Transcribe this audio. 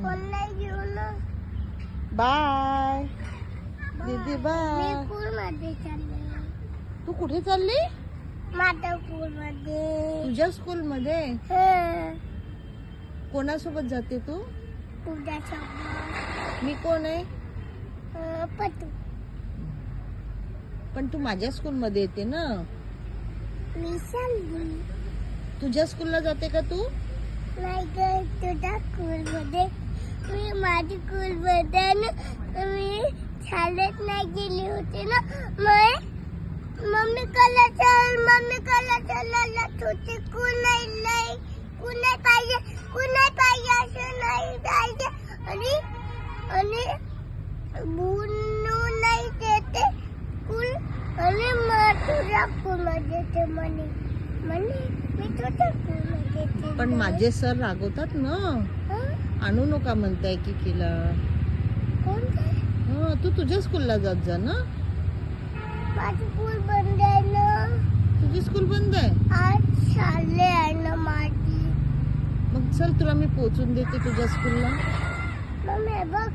Phone नाही घेऊ ना. बाय दीदी मी बाय. स्कूल मध्ये चालले. तू कुठे चालली? माझ्या स्कूल मध्ये. तुझ्या स्कूल मध्ये? हं. कोणासोबत जाते तू? तुझ्यासोबत. मी कोण आहे? पतू. पण तू माझ्या स्कूल मध्ये येते ना. मी चालली. तुझ्या स्कूलला जाते का तू? नाही ग, तुझ्या स्कूल मध्ये. मी माझी स्कूल मध्ये ना, मी शाळेत नाही गेली होती ना. मम्मी कला होती. स्कूल नाही पाहिजे असं नाही पाहिजे. आणि बोलू नाही देते स्कूल. आणि मग तुझ्या स्कूल मध्ये ते म्हणे मी तुझ्या स्कूल मध्ये येते. पण माझे सर रागवतात ना. हं? आणू नका म्हणताय की केला. कोणते? तू तुझ्या स्कूलला जात जा ना. माझी स्कूल बंद आहे ना. तुझी स्कूल बंद आहे? आज शाळे आहे ना माझी. मग चल तुला मी पोहोचून देते तुझ्या स्कूलला. मम्मी बघ